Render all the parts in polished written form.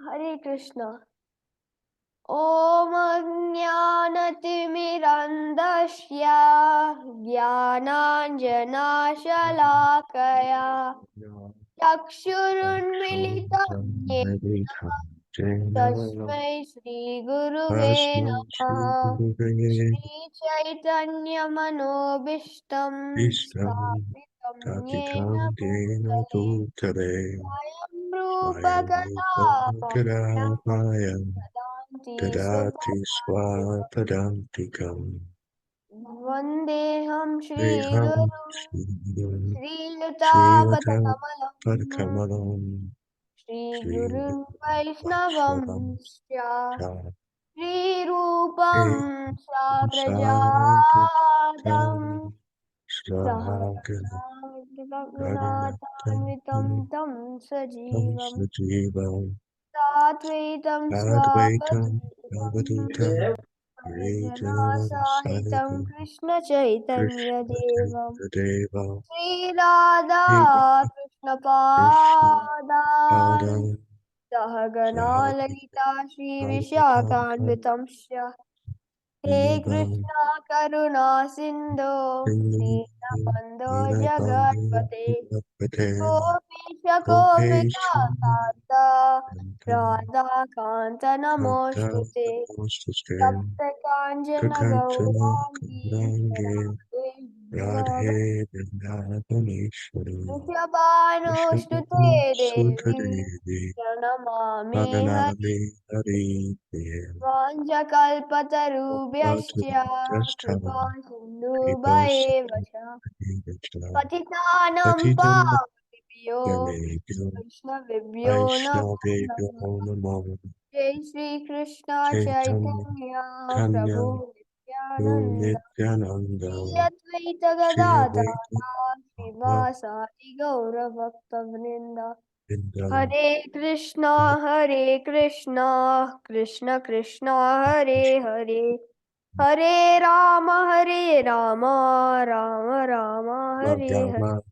Hare Krishna. Om Jnanatimirandasya Jnananjanashalakaya Chakshurunmilitam Yena Tasmai Shri Guruve Namaha. Shri Chaitanya Manobishtam Sthapitam Yena Bhutale Swayam Rupa Kadavaya Dadanti Swapadaram Vandeham Shri Guru Shri Lutapatakamalam Shri Guru Vaishnavam Shri Rupam Sagrajatam Sahaganatam Tam Sajivam Satvaitam Swabhadutam Harijana Sahitam Krishna Chaitanya Devam Sri Radha Krishna Padan Sahagana Lalita Shri Vishakhanvitam He Krishna Karuna Sindhu Dinabandhu Jagatpate Gopisha Gopika Kanta Radha Kanta Namostute Tapta Kanjana Gaurangi Radhe Vrindavaneshwari Devi Pranamami Hari Vanjakalpatarubhyascha Kripa Sindhubhayeva cha Patitanam Pavanebhyo Vaishnavibhyo Namo Namaha. Jai Shri Krishna Chaitanya Prabhu Nityananda Shri Advaita Gadadhara Srivasadi Gaura Bhakta Vrinda. Hare Krishna, Krishna Krishna, Hare Hare, Hare Rama, Rama Rama, Hare Hare.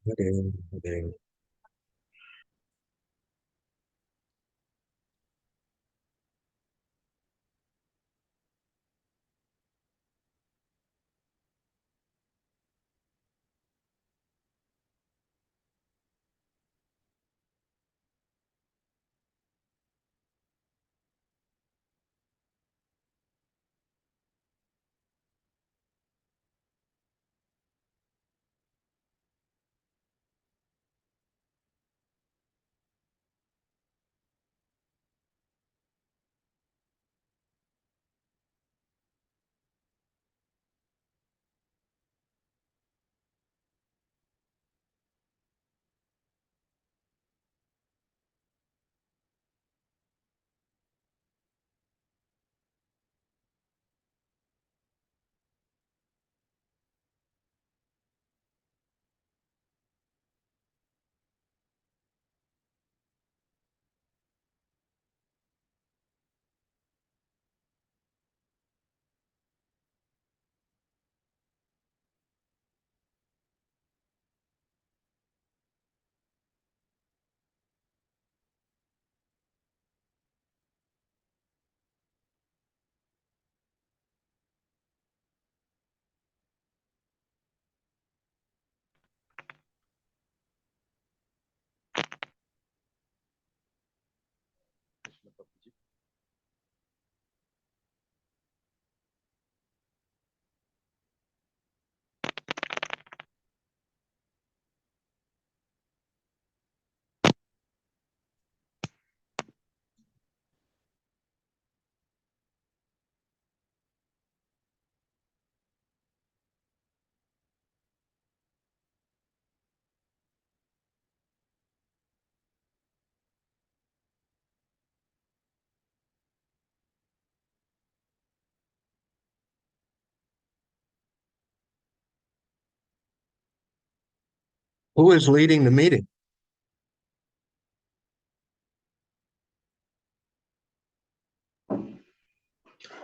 Who is leading the meeting?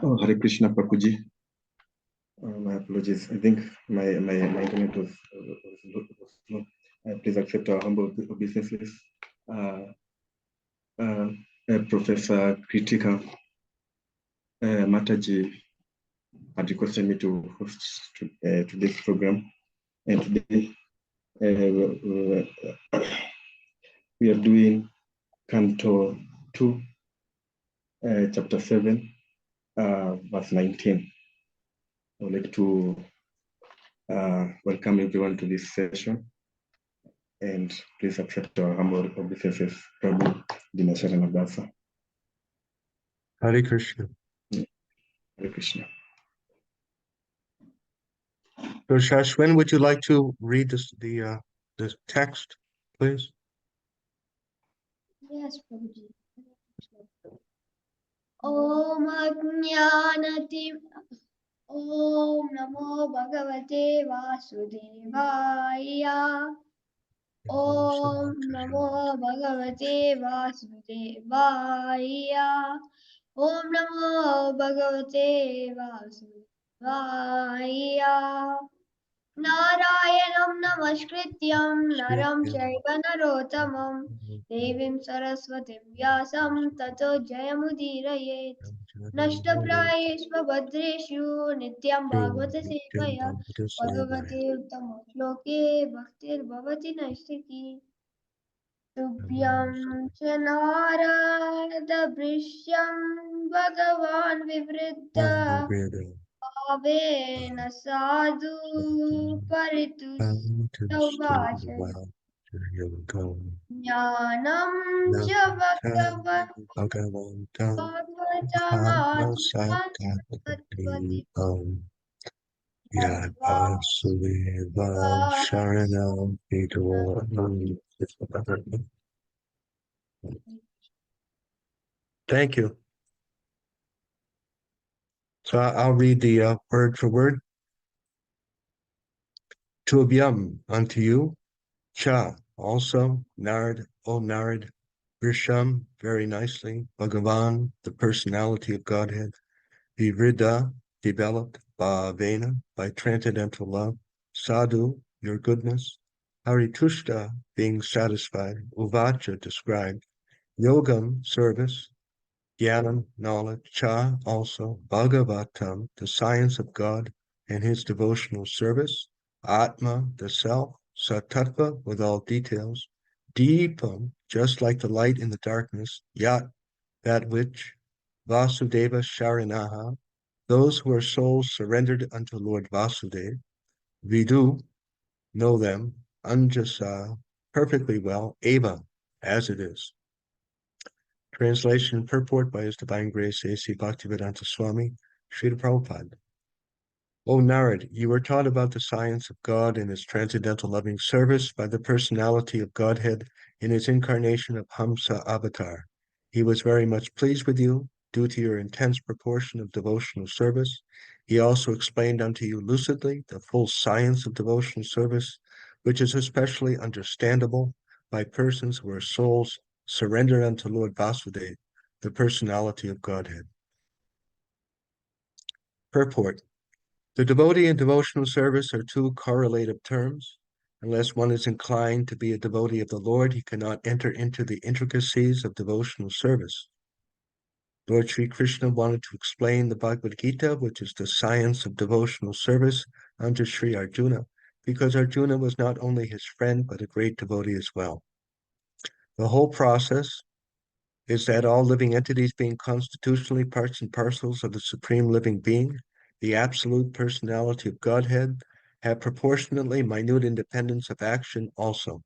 Oh, Hare Krishna, Prabhuji. My apologies. I think my internet was slow. Please accept our humble obeisances. Professor Kritika Mataji had requested me to host today's program. And today we are doing Canto 2, Chapter 7, verse 19. I would like to welcome everyone to this session. And please accept our humble obeisances, Prabhu, Dina, Sharana. Hare Krishna. Hare Krishna. So Shashwin, would you like to read the text, please? Yes, Prabhuji. Om Ajnanatim Om Namo Bhagavate Vasudevaya Om Namo Bhagavate Vasudevaya Om Namo Bhagavate Vasudevaya Narayanam Namaskrityam Naram Chaiva Narottamam Devim Saraswatim Vyasam Tato Jayamudirayet Nashtaprayeshva Bhadreshu Nityam Bhagavata Sevaya Bhagavate Uttama Shloke Bhaktir Bhavati Naistiki Tubhyam Chanarada Brishyam Bhagavan Vivriddha Bhaven sadhu paritushta vache jnanam cha bhagavatamadi Sharanam Thank you. So I'll read the word for word. Tubhyam, unto you. Cha, also. Narad, O Narad. Vrisham, very nicely. Bhagavan, the personality of Godhead. Vivrida, developed. Bhavena, by transcendental love. Sadhu, your goodness. Haritushta, being satisfied. Uvacha, described. Yogam, service. Jnanam, knowledge. Cha, also. Bhagavatam, the science of God and his devotional service. Atma, the self. Satattva, with all details. Deepam, just like the light in the darkness. Yat, that which. Vasudeva Sharanaha, those who are souls surrendered unto Lord Vasudeva. Vidu, know them. Anjasa, perfectly well. Eva, as it is. Translation and purport by His Divine Grace A.C. Bhaktivedanta Swami, Srila Prabhupada. O Narad, you were taught about the science of God and his transcendental loving service by the personality of Godhead in his incarnation of Hamsa Avatar. He was very much pleased with you due to your intense proportion of devotional service. He also explained unto you lucidly the full science of devotional service, which is especially understandable by persons who are souls surrendered unto Lord Vasudeva, the personality of Godhead. Purport. The devotee and devotional service are two correlative terms. Unless one is inclined to be a devotee of the Lord, he cannot enter into the intricacies of devotional service. Lord Sri Krishna wanted to explain the Bhagavad Gita, which is the science of devotional service, unto Sri Arjuna, because Arjuna was not only his friend, but a great devotee as well. The whole process is that all living entities being constitutionally parts and parcels of the Supreme Living Being, the absolute personality of Godhead, have proportionately minute independence of action also.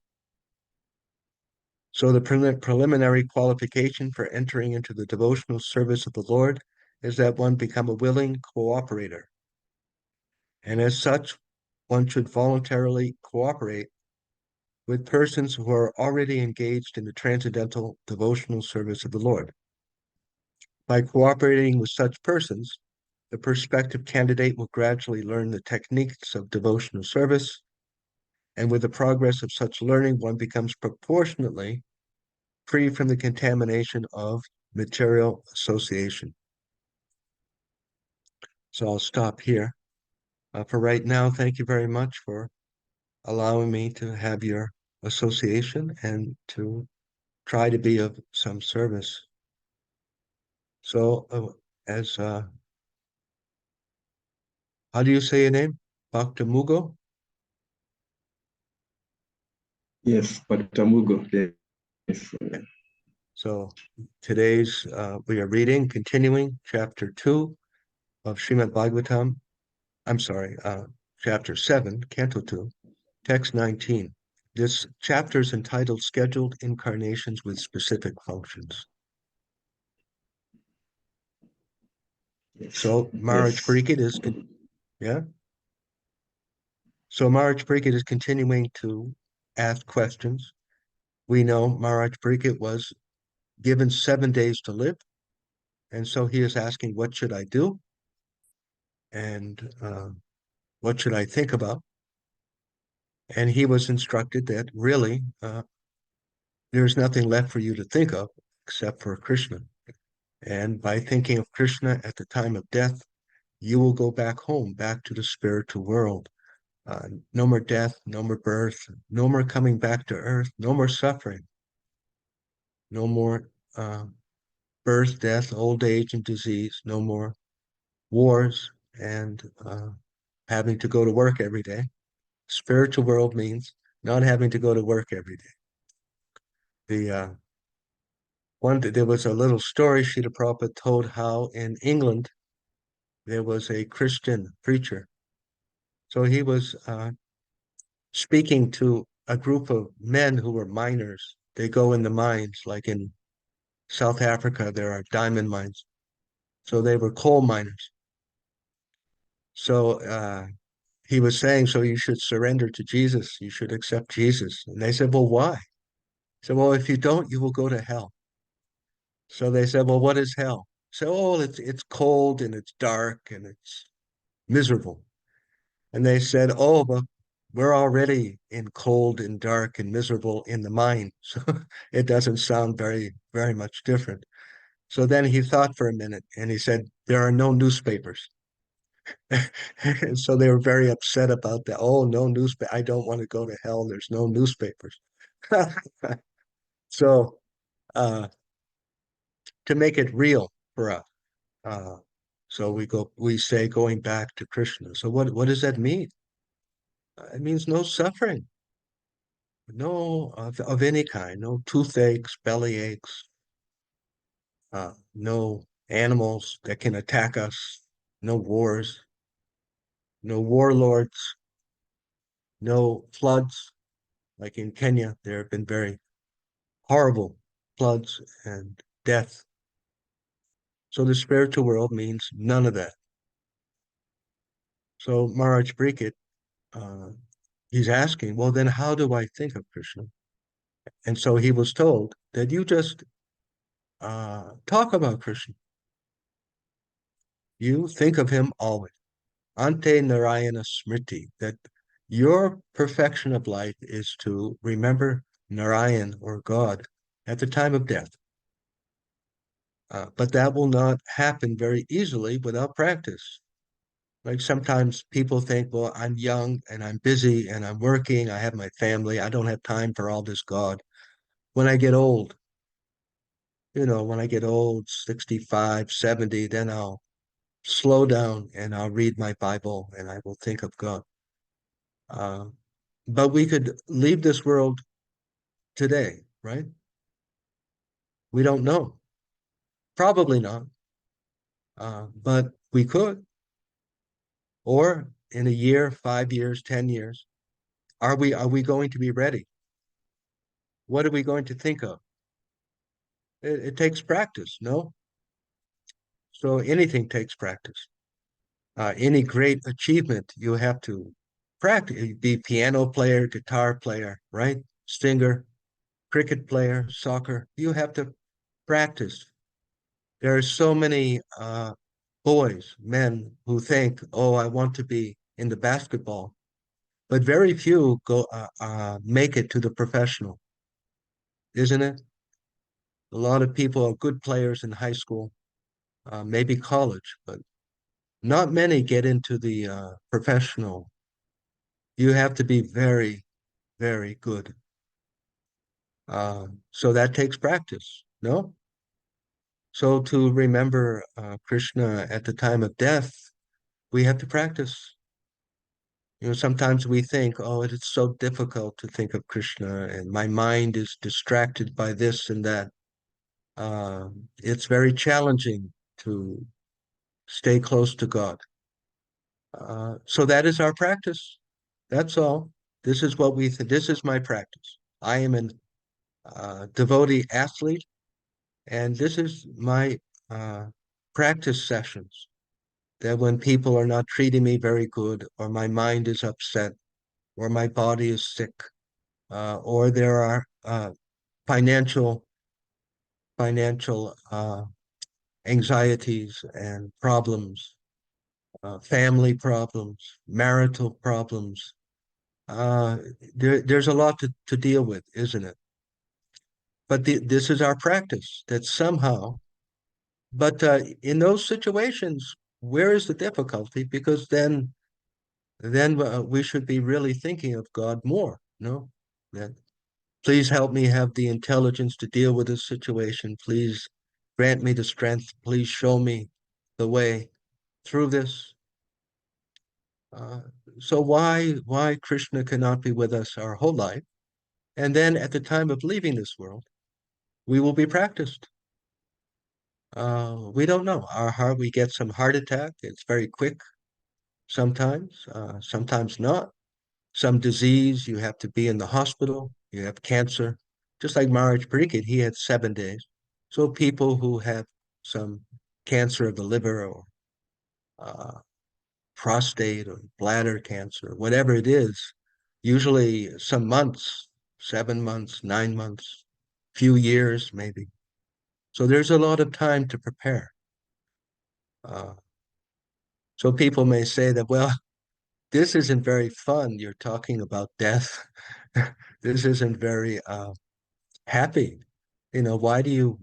So the preliminary qualification for entering into the devotional service of the Lord is that one become a willing cooperator. And as such, one should voluntarily cooperate with persons who are already engaged in the transcendental devotional service of the Lord. By cooperating with such persons, the prospective candidate will gradually learn the techniques of devotional service, and with the progress of such learning, one becomes proportionately free from the contamination of material association. So I'll stop here. For right now, thank you very much for allowing me to have your association and to try to be of some service. So, as how do you say your name? Bhakta Mugo? Yes, Patamugo. Yes. So today's we are reading, continuing chapter 2 of Srimad Bhagavatam. I'm sorry, chapter 7, Canto 2, text 19. This chapter is entitled Scheduled Incarnations with Specific Functions. Yes. So Maharaj Yes. Pariksit is, yeah? So Maharaj Pariksit is continuing to ask questions. We know Maharaj Pariksit was given 7 days to live. And so he is asking, what should I do? And what should I think about? And he was instructed that really there's nothing left for you to think of except for Krishna. And by thinking of Krishna at the time of death, you will go back home, back to the spiritual world. No more death, no more birth, no more coming back to earth, no more suffering, no more birth, death, old age, and disease, no more wars and having to go to work every day. Spiritual world means not having to go to work every day. There was a little story Srila Prabhupada told how in England there was a Christian preacher. So he was speaking to a group of men who were miners. They go in the mines, like in South Africa, there are diamond mines. So they were coal miners. So he was saying, so you should surrender to Jesus. You should accept Jesus. And they said, well, why? He said, well, if you don't, you will go to hell. So they said, well, what is hell? So, oh, it's cold and it's dark and it's miserable. And they said, oh, but we're already in cold and dark and miserable in the mine. So it doesn't sound very, very much different. So then he thought for a minute and he said, there are no newspapers. And so they were very upset about that. Oh, no newspaper. I don't want to go to hell. There's no newspapers. So to make it real for us, uh, so we say going back to Krishna. So what does that mean? It means no suffering, no of any kind, no toothaches, belly aches, no animals that can attack us, no wars, no warlords, no floods. Like in Kenya, there have been very horrible floods and death. So the spiritual world means none of that. So Maharaj Pariksit, uh, he's asking, well, then how do I think of Krishna? And so he was told that you just talk about Krishna. You think of him always. Ante Narayana Smriti, that your perfection of life is to remember Narayan or God at the time of death. But that will not happen very easily without practice. Like sometimes people think, well, I'm young and I'm busy and I'm working, I have my family, I don't have time for all this God. When I get old, when I get old, 65, 70, then I'll slow down and I'll read my Bible and I will think of God. Uh, but we could leave this world today, right? We don't know. Probably not. But we could. Or in a year, 5 years, 10 years, are we going to be ready? What are we going to think of? It takes practice, no? So anything takes practice. Any great achievement, you have to practice. Be piano player, guitar player, right? Singer, cricket player, soccer. You have to practice. There are so many boys, men who think, "Oh, I want to be in the basketball," but very few go make it to the professional, isn't it? A lot of people are good players in high school, maybe college, but not many get into the professional. You have to be very, very good. So that takes practice, no? So to remember Krishna at the time of death, we have to practice. Sometimes we think, oh, it is so difficult to think of Krishna, and my mind is distracted by this and that. It's very challenging to stay close to God. So that is our practice. That's all. This is what this is my practice. I am an devotee athlete, and this is my uh, practice sessions. That when people are not treating me very good, or my mind is upset, or my body is sick, or there are financial financial anxieties and problems, family problems, marital problems. Uh, there's a lot to deal with, isn't it? But this is our practice that somehow, but in those situations, where is the difficulty? Because then we should be really thinking of God more, no? That please help me have the intelligence to deal with this situation. Please grant me the strength. Please show me the way through this. Uh, so why Krishna cannot be with us our whole life? And then at the time of leaving this world, we will be practiced. We don't know. Our heart, we get some heart attack. It's very quick sometimes, sometimes not. Some disease, you have to be in the hospital. You have cancer. Just like Maharaj Pariksit, he had 7 days. So people who have some cancer of the liver or uh, prostate or bladder cancer, whatever it is, usually some months, 7 months, 9 months, few years maybe. So there's a lot of time to prepare. Uh, so people may say that, well, this isn't very fun. You're talking about death. This isn't very happy. Why do you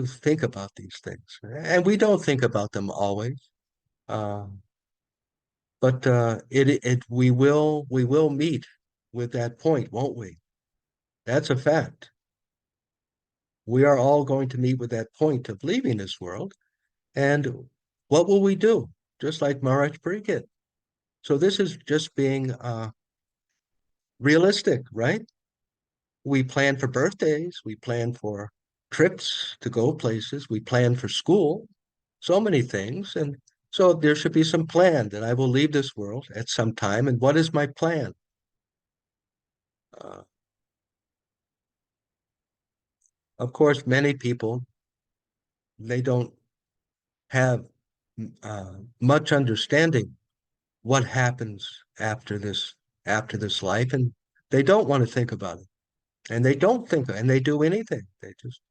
think about these things? And we don't think about them always. Uh, but we will meet with that point, won't we? That's a fact. We are all going to meet with that point of leaving this world. And what will we do? Just like Maharaj Pariksit. So this is just being realistic, right? We plan for birthdays, we plan for trips to go places, we plan for school, so many things. And so there should be some plan that I will leave this world at some time. And what is my plan? Uh, of course, many people, they don't have much understanding what happens after this life, and they don't want to think about it. And they don't think, and they do anything. They just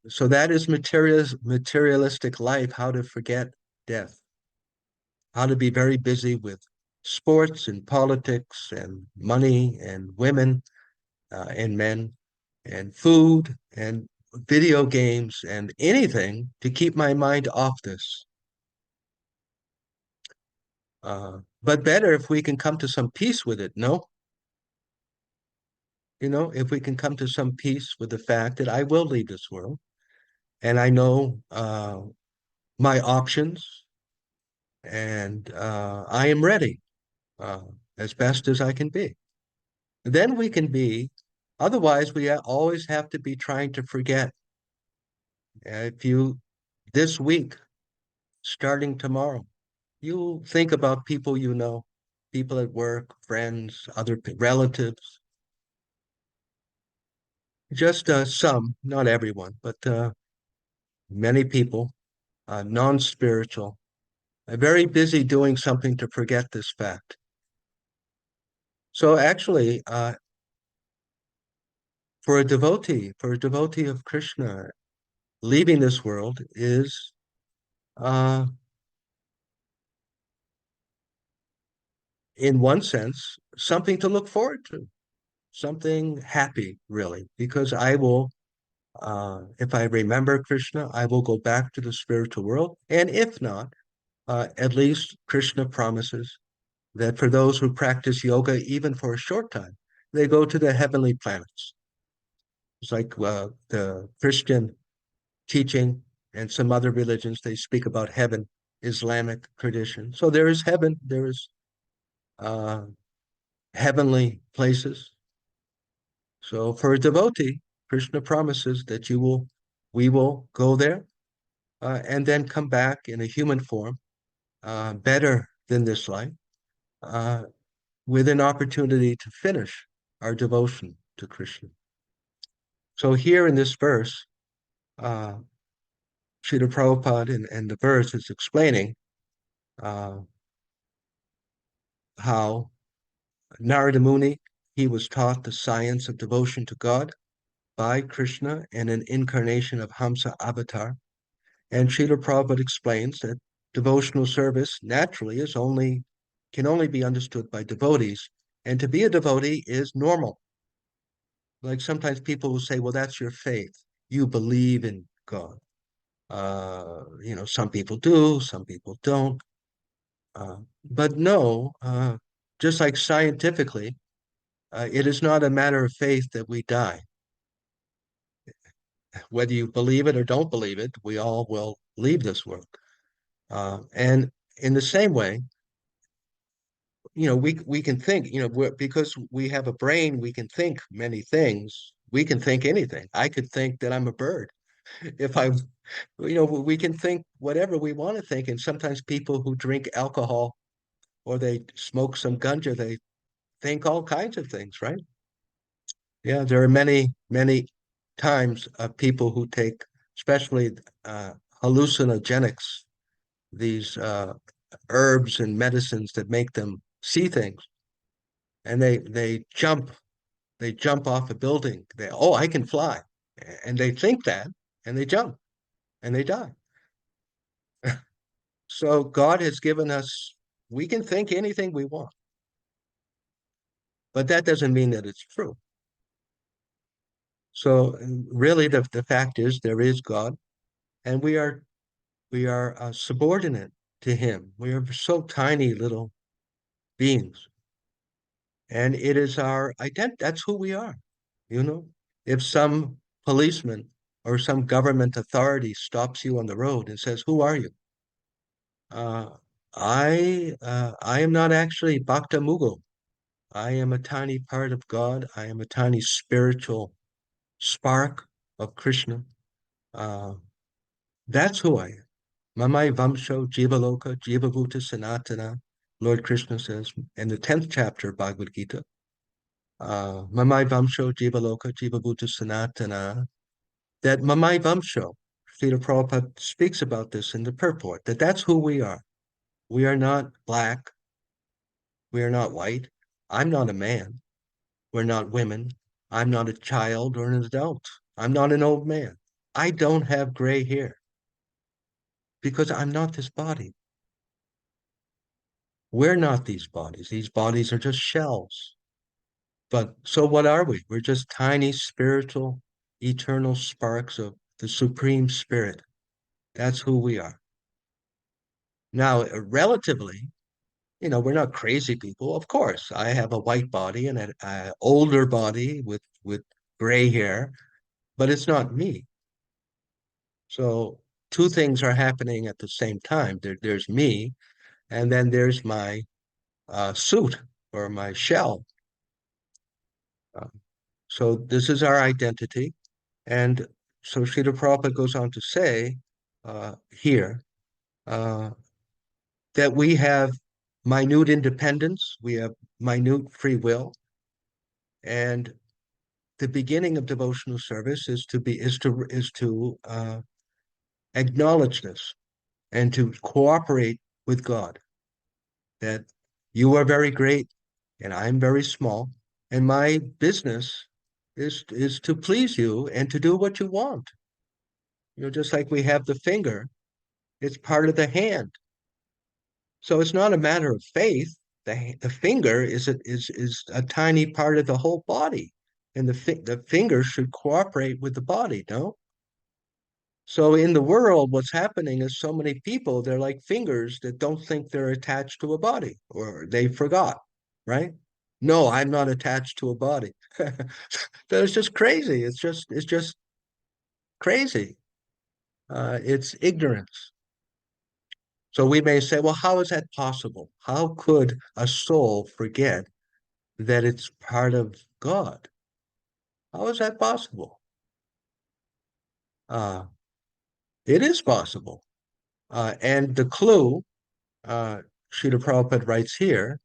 so that is materialistic life, how to forget death, how to be very busy with sports and politics and money and women and men and food and video games and anything to keep my mind off this. But better if we can come to some peace with it, no? If we can come to some peace with the fact that I will leave this world and I know my options and I am ready uh, as best as I can be. Then we can be, otherwise, we always have to be trying to forget. If you, this week, starting tomorrow, you think about people you know, people at work, friends, other relatives, just some, not everyone, but many people, non-spiritual, very busy doing something to forget this fact. So actually, for a devotee of Krishna, leaving this world is uh, in one sense, something to look forward to, something happy, really, because if I remember Krishna, I will go back to the spiritual world. And if not, at least Krishna promises that for those who practice yoga, even for a short time, they go to the heavenly planets. It's like the Christian teaching, and some other religions, they speak about heaven, Islamic tradition. So there is heaven, there is uh, heavenly places. So for a devotee, Krishna promises that we will go there and then come back in a human form, better than this life, uh, with an opportunity to finish our devotion to Krishna. So here in this verse, uh, Srila Prabhupada in the verse is explaining uh, how Narada Muni, he was taught the science of devotion to God by Krishna in an incarnation of Hamsa avatar. And Srila Prabhupada explains that devotional service naturally can only be understood by devotees. And to be a devotee is normal. Like sometimes people will say, well, that's your faith. You believe in God. Some people do, some people don't. But no, just like scientifically, it is not a matter of faith that we die. Whether you believe it or don't believe it, we all will leave this world. And in the same way, we can think, because we have a brain, we can think many things. We can think anything. I could think that I'm a bird. If I, we can think whatever we want to think. And sometimes people who drink alcohol or they smoke some ganja, they think all kinds of things, right? Yeah, there are many, many times people who take, especially uh, hallucinogenics, these herbs and medicines that make them see things, and they jump off a building. Oh, I can fly, and they think that, and they jump, and they die. So God has given us, we can think anything we want, but that doesn't mean that it's true. So really, the fact is there is God, and we are subordinate to Him. We are so tiny little beings, and it is our identity. That's who we are. You know, if some policeman or some government authority stops you on the road and says, "Who are you?" Uh, I am not actually Bhakta Mughal. I am a tiny part of God. I am a tiny spiritual spark of Krishna. Uh, that's who I am. Mamai Vamsho Jivaloka Jivabhuta Sanatana, Lord Krishna says in the 10th chapter of Bhagavad Gita. Mamai Vamsho Jivaloka Jivabhuta Sanatana. That Mamai Vamsho, Srila Prabhupada speaks about this in the purport, that's who we are. We are not black. We are not white. I'm not a man. We're not women. I'm not a child or an adult. I'm not an old man. I don't have gray hair because I'm not this body. We're not these bodies. These bodies are just shells. But so what are we? We're just tiny spiritual, eternal sparks of the Supreme Spirit. That's who we are. Now, relatively, we're not crazy people. Of course, I have a white body and an older body with gray hair, but it's not me. So two things are happening at the same time. There's me, and then there's my suit or my shell. Uh, so this is our identity. And so Srila Prabhupada goes on to say here uh, that we have minute independence, we have minute free will, and the beginning of devotional service is to acknowledge this and to cooperate with God. That you are very great and I'm very small, and my business is to please you and to do what you want. Just like we have the finger, it's part of the hand. So it's not a matter of faith. The finger is a tiny part of the whole body, and the finger should cooperate with the body. No. So in the world, what's happening is so many people, they're like fingers that don't think they're attached to a body, or they forgot, right? No, I'm not attached to a body. So it's just crazy. It's just crazy. It's ignorance. So we may say, well, how is that possible? How could a soul forget that it's part of God? How is that possible? Uh, it is possible. And the clue, uh, Srila Prabhupada writes here,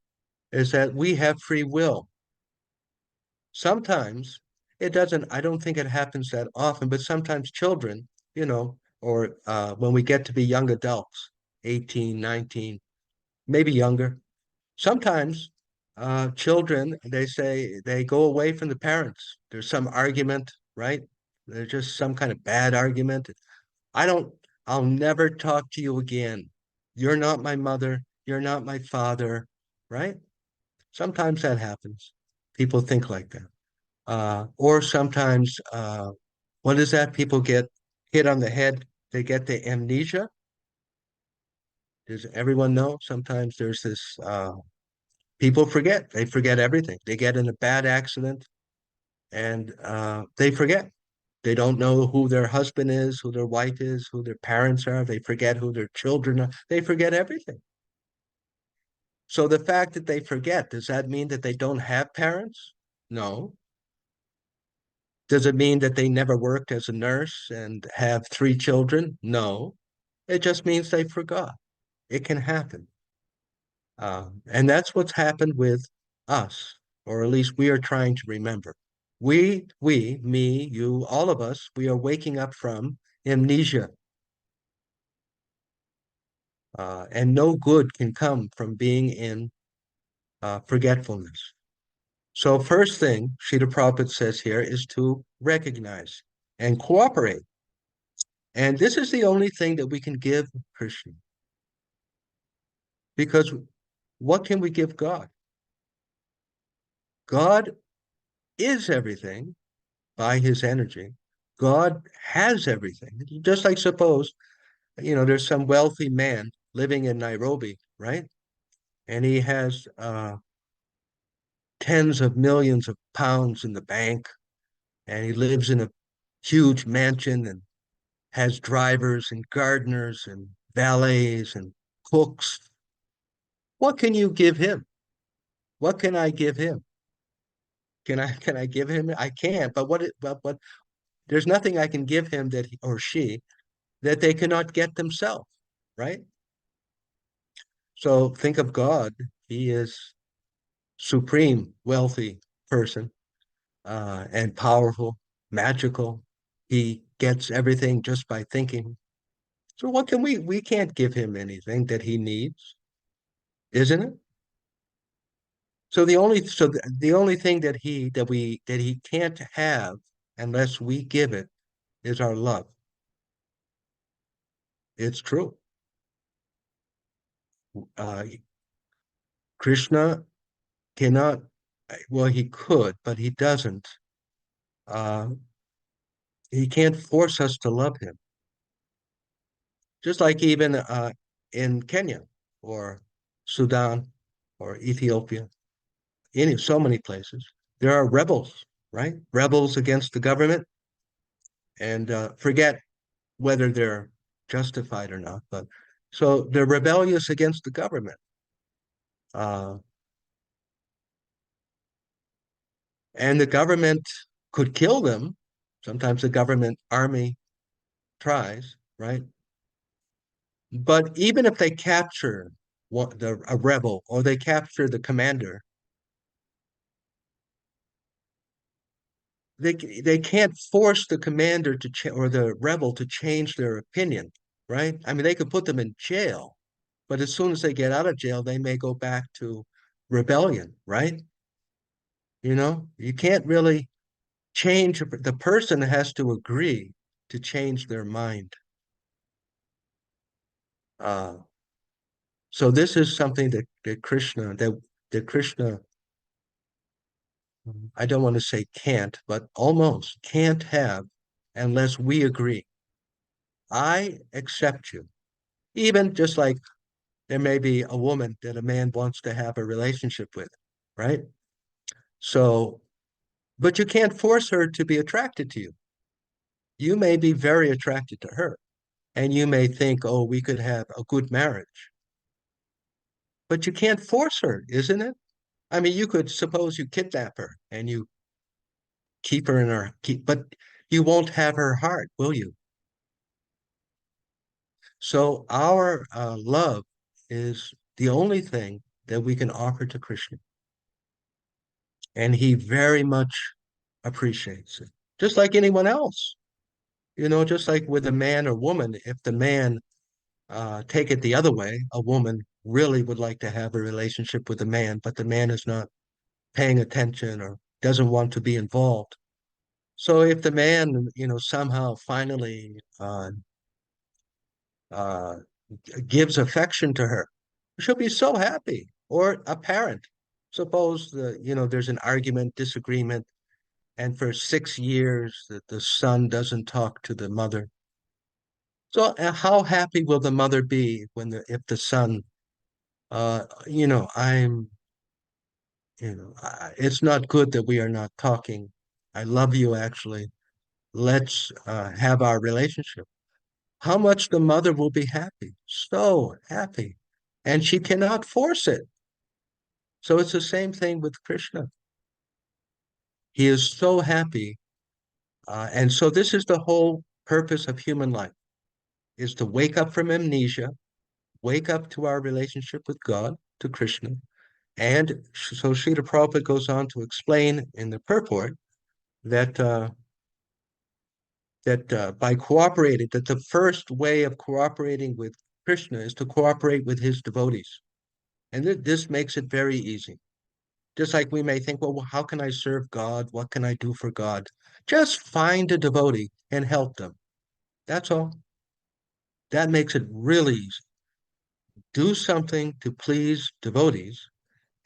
is that we have free will. Sometimes it doesn't, I don't think it happens that often, but sometimes children, or when we get to be young adults, 18, 19, maybe younger, sometimes children, they say they go away from the parents. There's some argument, right? There's just some kind of bad argument. I don't, I'll never talk to you again. You're not my mother. You're not my father, right? Sometimes that happens. People think like that. Or sometimes, what is that? People get hit on the head. They get the amnesia. Does everyone know? Sometimes there's this, people forget. They forget everything. They get in a bad accident and they forget. They don't know who their husband is, who their wife is, who their parents are. They forget who their children are. They forget everything. So the fact that they forget, does that mean that they don't have parents? No. Does it mean that they never worked as a nurse and have 3 children? No. It just means they forgot. It can happen. And that's what's happened with us, or at least we are trying to remember. Me, you, all of us, we are waking up from amnesia. And no good can come from being in forgetfulness. So first thing Srila Prabhupada says here is to recognize and cooperate. And this is the only thing that we can give Krishna. Because what can we give God? God is everything by his energy. God has everything. Just like suppose, there's some wealthy man living in Nairobi, right? And he has tens of millions of pounds in the bank, and he lives in a huge mansion and has drivers and gardeners and valets and cooks. What can you give him? What can I give him? Can I give him? I can't. But there's nothing I can give him that he or she that they cannot get themselves, right? So think of God. He is supreme, wealthy person, and powerful, magical. He gets everything just by thinking. So what can we can't give him anything that he needs, isn't it? So the only thing that he can't have unless we give it is our love. It's true. Uh, Krishna cannot, well, he could, but he doesn't. Uh, he can't force us to love him. Just like even in Kenya or Sudan or Ethiopia, in so many places, there are rebels, right? Rebels against the government, and forget whether they're justified or not, but so they're rebellious against the government. Uh, and the government could kill them. Sometimes the government army tries, right? But even if they capture a rebel or they capture the commander, they can't force the commander or the rebel to change their opinion, right? I mean, they could put them in jail, but as soon as they get out of jail, they may go back to rebellion, right? You can't really change. The person has to agree to change their mind. Uh, so this is something that Krishna, I don't want to say can't, but almost can't have unless we agree. I accept you. Even just like there may be a woman that a man wants to have a relationship with, right? So, but you can't force her to be attracted to you. You may be very attracted to her, And you may think, oh, we could have a good marriage. But you can't force her, isn't it? I mean, you could suppose you kidnap her and you keep her in her keep, but you won't have her heart, will you? So our love is the only thing that we can offer to Krishna, and he very much appreciates it, just like anyone else. You know, just like with a man or woman, if the man take it the other way, a woman really would like to have a relationship with a man, but the man is not paying attention or doesn't want to be involved. So if the man, somehow finally uh, gives affection to her, she'll be so happy. Or a parent. Suppose there's an argument, disagreement, and for 6 years the son doesn't talk to the mother. So how happy will the mother be if the son, I'm, it's not good that we are not talking. I love you actually. Let's have our relationship. How much the mother will be happy, so happy, and she cannot force it. So it's the same thing with Krishna. He is so happy. And so this is the whole purpose of human life, is to wake up from amnesia, wake up to our relationship with God, to Krishna. And so Srila Prabhupada goes on to explain in the purport that by cooperating, that the first way of cooperating with Krishna is to cooperate with his devotees. And this makes it very easy. Just like we may think, well, how can I serve God? What can I do for God? Just find a devotee and help them. That's all. That makes it really easy. Do something to please devotees,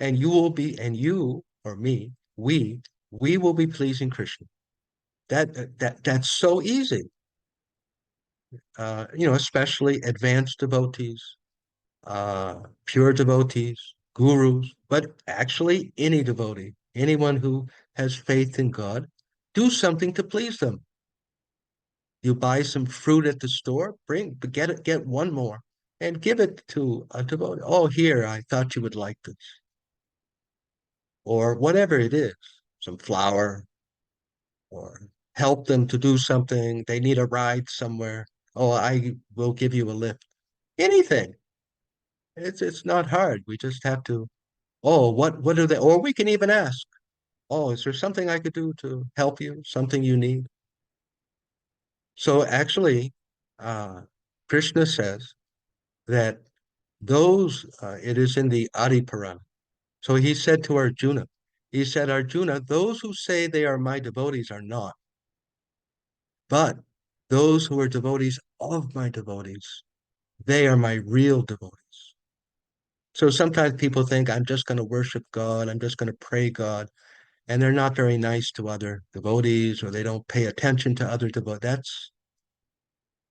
and you or me, we will be pleasing Krishna. That's so easy. Especially advanced devotees, pure devotees, gurus, but actually any devotee, anyone who has faith in God, do something to please them. You buy some fruit at the store, get one more and give it to a devotee. Oh, here, I thought you would like this. Or whatever it is, some flour, or help them to do something. They need a ride somewhere. Oh, I will give you a lift. Anything. It's not hard. We just have to, oh, what are they? Or we can even ask, oh, is there something I could do to help you? Something you need? So actually, uh, Krishna says that it is in the Adi Purana. So he said to Arjuna, he said, Arjuna, those who say they are my devotees are not, but those who are devotees of my devotees, they are my real devotees. So sometimes people think I'm just going to worship God, I'm just going to pray God, and they're not very nice to other devotees, or they don't pay attention to other devotees.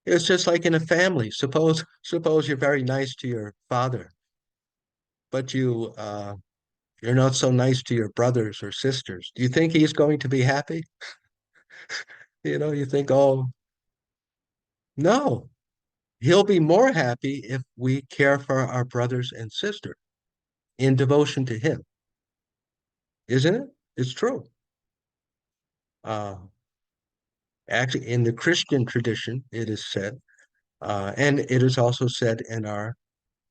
It's just like in a family. Suppose you're very nice to your father, but you're not so nice to your brothers or sisters. Do you think he's going to be happy? You think, oh, no, he'll be more happy if we care for our brothers and sisters in devotion to him, isn't it? It's true. Uh, Actually, in the Christian tradition, it is said, and it is also said in our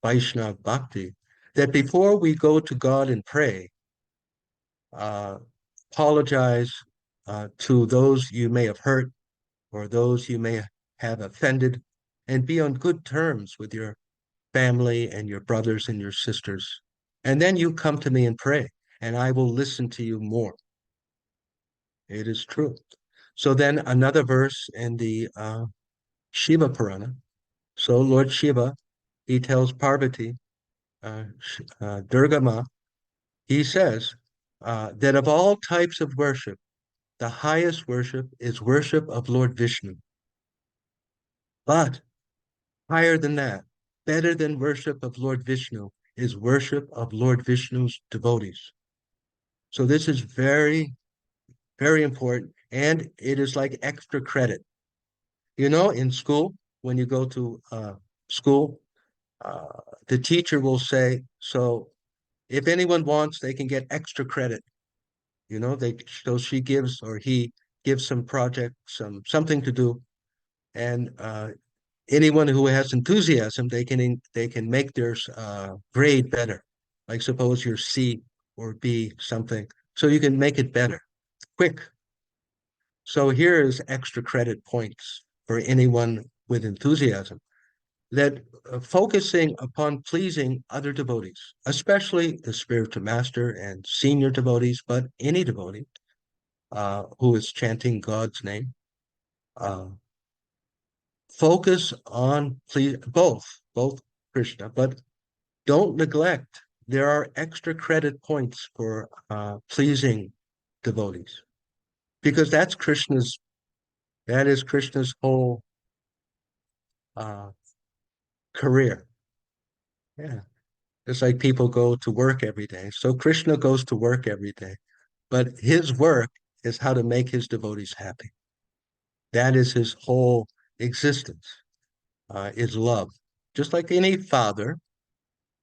Vaishnav Bhakti, that before we go to God and pray, uh, apologize to those you may have hurt or those you may have offended, and be on good terms with your family and your brothers and your sisters. And then you come to me and pray, and I will listen to you more. It is true. So then another verse in the Shiva Purana. So Lord Shiva, he tells Parvati, Durga Ma, he says that of all types of worship, the highest worship is worship of Lord Vishnu. But higher than that, better than worship of Lord Vishnu, is worship of Lord Vishnu's devotees. So this is very, very important. And it is like extra credit. In school, when you go to school, the teacher will say, so if anyone wants, they can get extra credit. So she gives or he gives some project, something to do, and anyone who has enthusiasm, they can make their grade better. Like suppose you're C or B something, so you can make it better, quick. So here is extra credit points for anyone with enthusiasm that focusing upon pleasing other devotees, especially the spiritual master and senior devotees, but any devotee who is chanting God's name, uh, focus on please both Krishna, but don't neglect. There are extra credit points for pleasing devotees because that is Krishna's whole uh, career. Yeah. It's like people go to work every day. So Krishna goes to work every day, but his work is how to make his devotees happy. That is his whole existence, is love. Just like any father,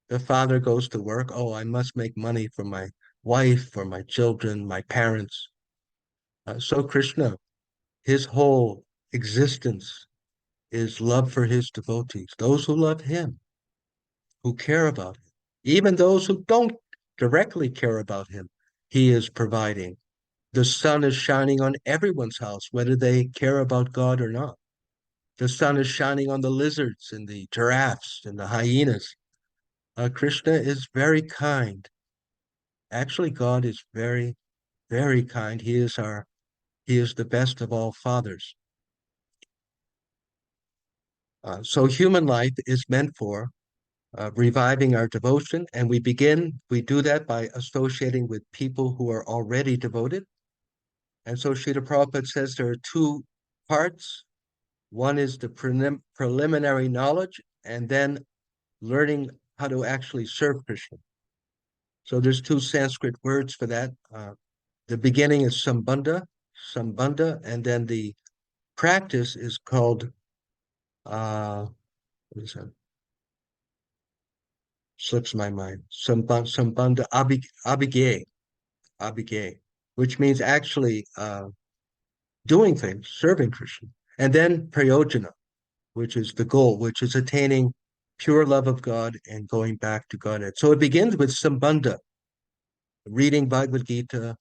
the father goes to work. Oh, I must make money for my wife, for my children, my parents. So Krishna, his whole existence is love for his devotees, those who love him, who care about him. Even those who don't directly care about him, he is providing. The sun is shining on everyone's house, whether they care about God or not. The sun is shining on the lizards and the giraffes and the hyenas. Krishna is very kind. Actually, God is very, very kind. He is the best of all fathers. So human life is meant for reviving our devotion, and we do that by associating with people who are already devoted. And so Srila Prabhupada says there are two parts. One is the preliminary knowledge, and then learning how to actually serve Krishna. So there's two Sanskrit words for that. The beginning is sambandha, and then the practice is called what is that? Slips my mind. Sambandha abhigay, which means actually doing things, serving Krishna. And then prayojana, which is the goal, which is attaining pure love of God and going back to Godhead. So it begins with sambandha, reading Bhagavad Gita,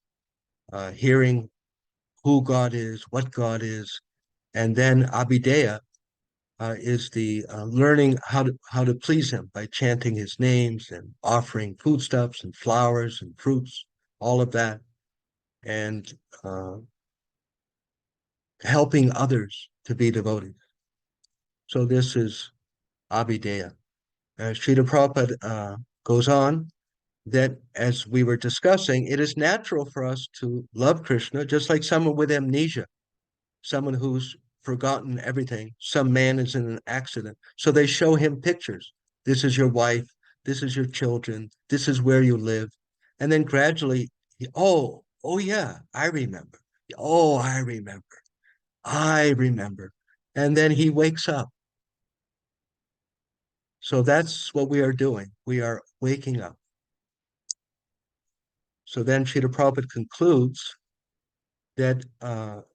hearing who God is, what God is, and then abhidheya is the learning how to please Him by chanting His names and offering foodstuffs and flowers and fruits, all of that, and uh, helping others to be devoted. So this is abhidheya. Srila Prabhupada goes on that as we were discussing, it is natural for us to love Krishna, just like someone with amnesia, someone who's forgotten everything. Some man is in an accident. So they show him pictures. This is your wife. This is your children. This is where you live. And then gradually, oh yeah, I remember. Oh, I remember. I remember. And then he wakes up. So that's what we are doing. We are waking up. So then Srila Prabhupada concludes that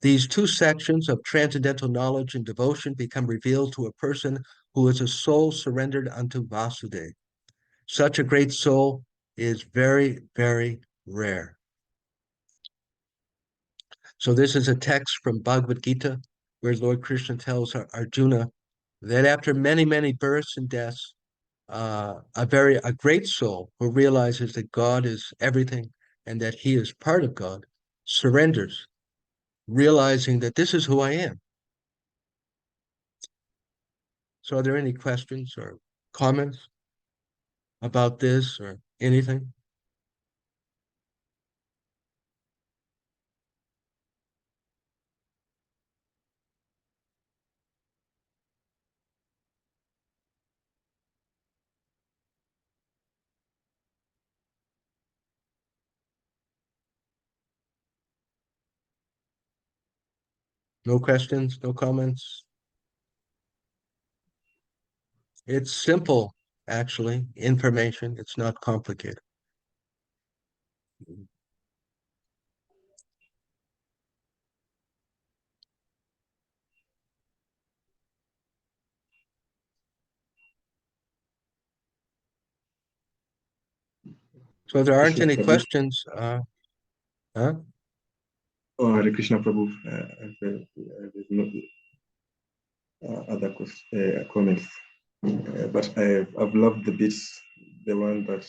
these two sections of transcendental knowledge and devotion become revealed to a person who is a soul surrendered unto Vasudeva. Such a great soul is very, very rare. So this is a text from Bhagavad Gita, where Lord Krishna tells Arjuna that after many, many births and deaths, a great soul who realizes that God is everything and that he is part of God surrenders, realizing that this is who I am. So are there any questions or comments about this or anything? No questions, no comments? It's simple, actually, information. It's not complicated. So if there aren't Krishna any Prabhu. questions, huh? Oh, Hare Krishna Prabhu. There's no other comments. But I've loved the bits, the one that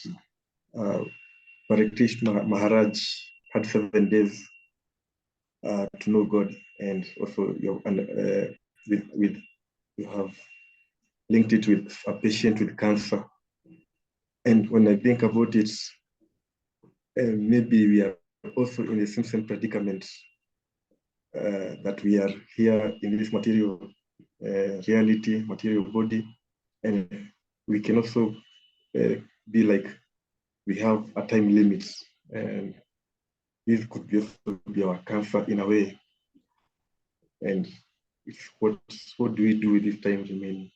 Hare Krishna Maharaj had 7 days to know God, and also with you have linked it with a patient with cancer. And when I think about it, maybe we are also in a same predicament, that we are here in this material reality, material body, and we can also be like we have a time limit, and this could be also be our cancer in a way. And what do we do with this time remaining?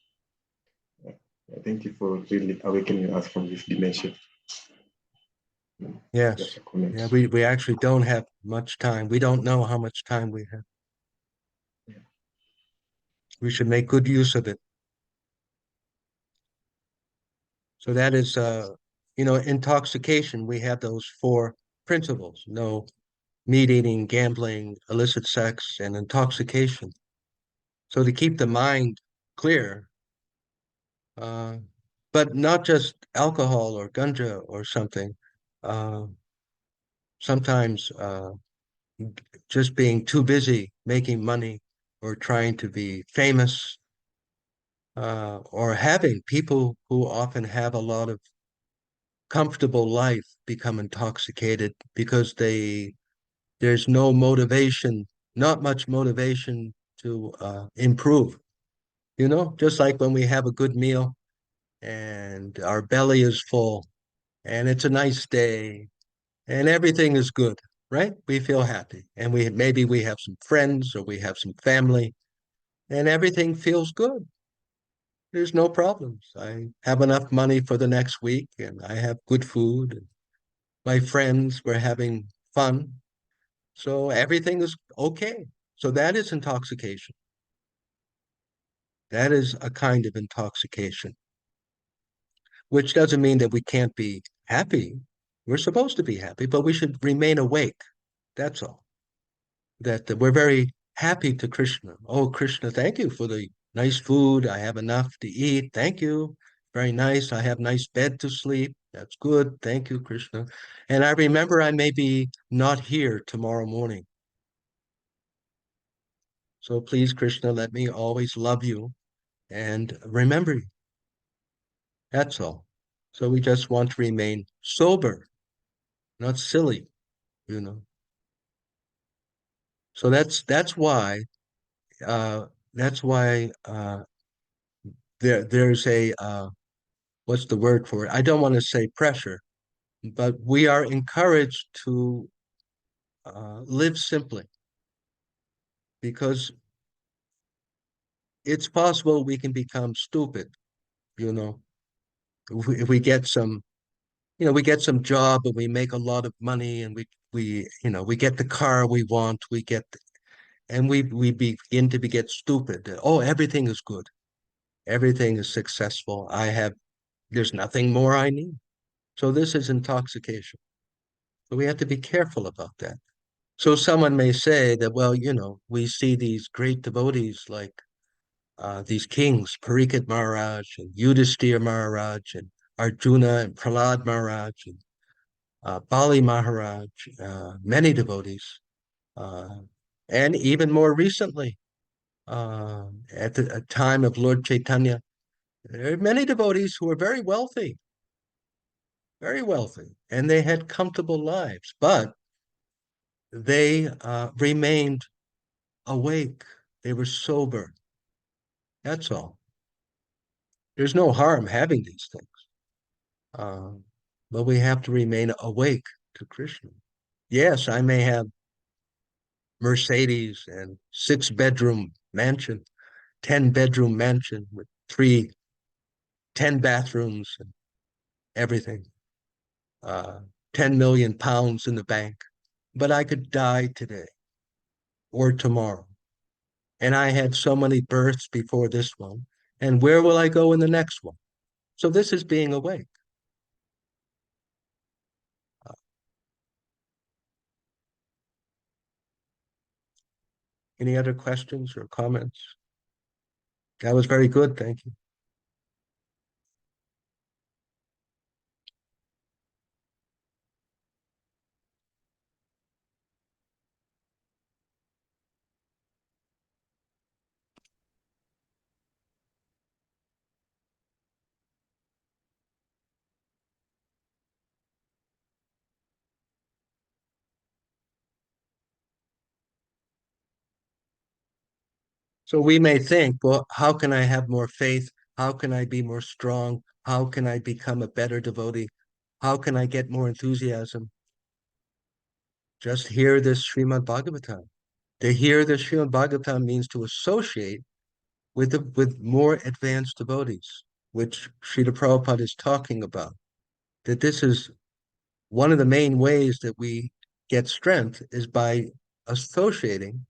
Thank you for really awakening us from this dimension. Just Yes. a comment. Yeah, we actually don't have much time. We don't know how much time we have. Yeah. We should make good use of it. So that is, intoxication. We have those four principles: no meat eating, gambling, illicit sex, and intoxication. So to keep the mind clear, uh, but not just alcohol or ganja or something. Uh, Sometimes just being too busy making money or trying to be famous, or having people who often have a lot of comfortable life become intoxicated because there's no motivation, not much motivation to improve. Just like when we have a good meal and our belly is full and it's a nice day and everything is good, right? We feel happy, and maybe we have some friends or we have some family, and everything feels good. There's no problems. I have enough money for the next week, and I have good food, and my friends were having fun. So everything is okay. So that is intoxication. That is a kind of intoxication, which doesn't mean that we can't be happy. We're supposed to be happy, but we should remain awake. That's all. That we're very happy to Krishna. Oh, Krishna, thank you for the nice food. I have enough to eat. Thank you. Very nice. I have nice bed to sleep. That's good. Thank you, Krishna. And I remember I may be not here tomorrow morning. So please, Krishna, let me always love you and remember you. That's all. So we just want to remain sober, not silly, you know. So uh that's why there's a what's the word for it? I don't want to say pressure, but we are encouraged to live simply, because it's possible we can become stupid, you know. If we get some, we get some job and we make a lot of money, and we get the car we want, and we begin to get stupid. Oh, everything is good. Everything is successful. There's nothing more I need. So this is intoxication. So we have to be careful about that. So someone may say that, well, we see these great devotees like these kings, Parikshit Maharaj and Yudhisthira Maharaj and Arjuna and Prahlad Maharaj and Bali Maharaj, many devotees, uh, and even more recently, at the time of Lord Chaitanya, there are many devotees who are very wealthy, and they had comfortable lives, but they remained awake. They were sober. That's all. There's no harm having these things. Um, but we have to remain awake to Krishna. Yes, I may have Mercedes and 6-bedroom mansion, 10-bedroom mansion with 3 10 bathrooms and everything, 10 million pounds in the bank, but I could die today or tomorrow. And I had so many births before this one. And where will I go in the next one? So this is being awake. Any other questions or comments? That was very good. Thank you. So we may think, well, how can I have more faith? How can I be more strong? How can I become a better devotee? How can I get more enthusiasm? Just hear this Srimad Bhagavatam. To hear the Srimad Bhagavatam means to associate with more advanced devotees, which Srila Prabhupada is talking about. That this is one of the main ways that we get strength is by associating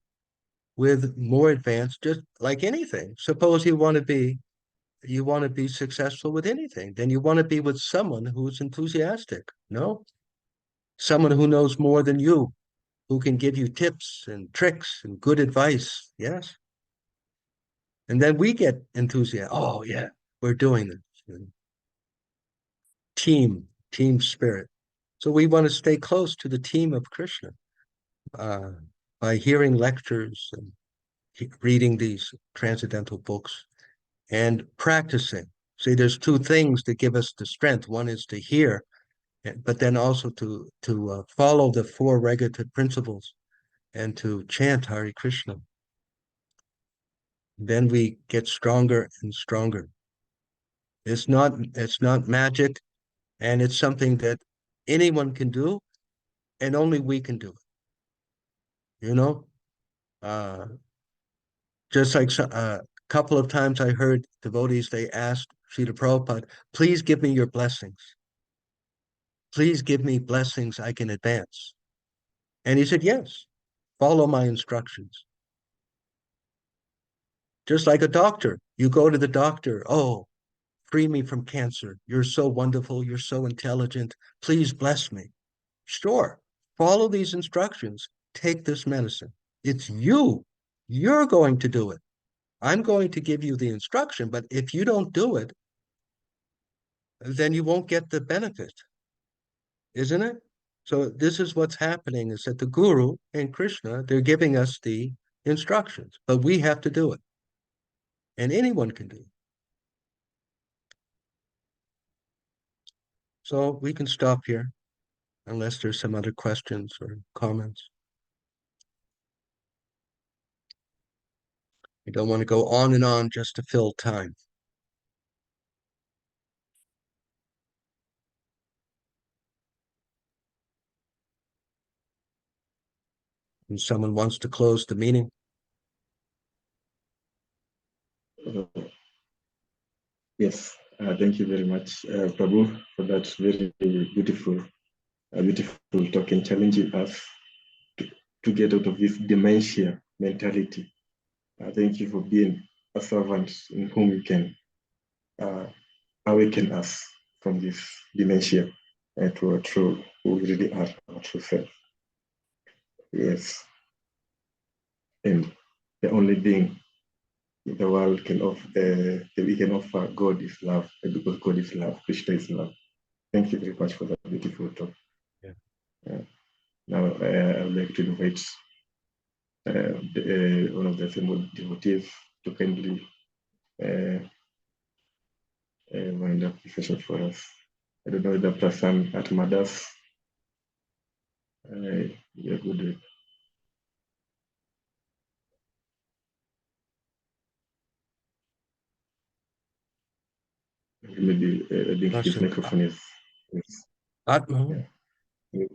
with more advanced, just like anything. Suppose you want to be successful with anything, then you want to be with someone who's enthusiastic, no? Someone who knows more than you, who can give you tips and tricks and good advice. Yes. And then we get enthusiastic. Oh, yeah, we're doing this. Team spirit. So we want to stay close to the team of Krishna uh, by hearing lectures and reading these transcendental books and practicing. See, there's two things that give us the strength. One is to hear, but then also to follow the four regulative principles and to chant Hare Krishna. Then we get stronger and stronger. It's not magic, and it's something that anyone can do, and only we can do it. Uh, just like a couple of times I heard devotees, they asked Srila Prabhupada, please give me your blessings. Please give me blessings I can advance. And he said, yes, follow my instructions. Just like a doctor, you go to the doctor, oh, free me from cancer. You're so wonderful. You're so intelligent. Please bless me. Sure, follow these instructions. Take this medicine. It's you. You're going to do it. I'm going to give you the instruction, but if you don't do it, then you won't get the benefit, isn't it? So this is what's happening is that the Guru and Krishna, they're giving us the instructions, but we have to do it. And anyone can do it. So we can stop here unless there's some other questions or comments. We don't want to go on and on just to fill time. And someone wants to close the meeting. Yes, thank you very much, Prabhu, for that very beautiful talk and challenging us to get out of this dementia mentality. Thank you for being a servant in whom we can awaken us from this dementia to our true, who we really are, our true self. Yes. And the only thing the world can offer, that we can offer God is love, and because God is love, Krishna is love. Thank you very much for that beautiful talk. Yeah. Now, I would like to invite one of the assembled devotees to kindly wind up the session for us. I don't know the person at Madas. You're good. Maybe I think his microphone is Atma. yeah.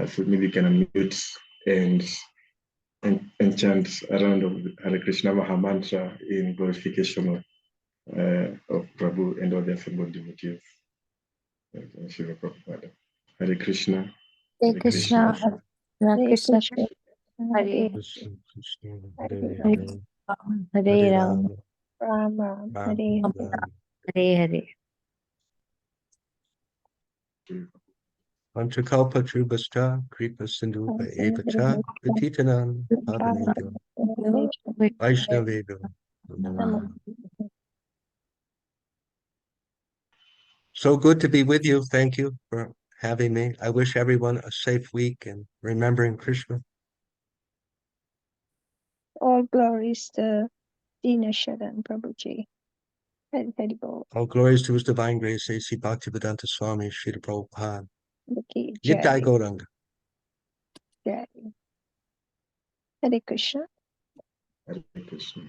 So maybe you can unmute and chant around of Hare Krishna Maha Mantra in glorification of Prabhu and all the assembled devotees. Shiva Prabhupada. Hare Krishna. Hare Krishna, Hare Krishna, Hare Krishna Krishna, Hare Hare Hare Hare, Ram, Hare Hare Ram, Rama, Ram Ram, Rama Hare Rama. Hare Hare. Panchakalpa Trubhasta, Kripa Sindhupa Evacha, Patitanam, Pavanebhyo, Vaishnavebhyo. Namo Namaha. So good to be with you. Thank you for having me. I wish everyone a safe week and remembering Krishna. All glories to Dina Sharan Prabhuji. Hari Bol. All glories to His divine grace, A.C. Bhaktivedanta Swami, Srila Prabhupada. Niki Nitai Jai. Gauranga. Jai. Hare Krishna. Hare Krishna.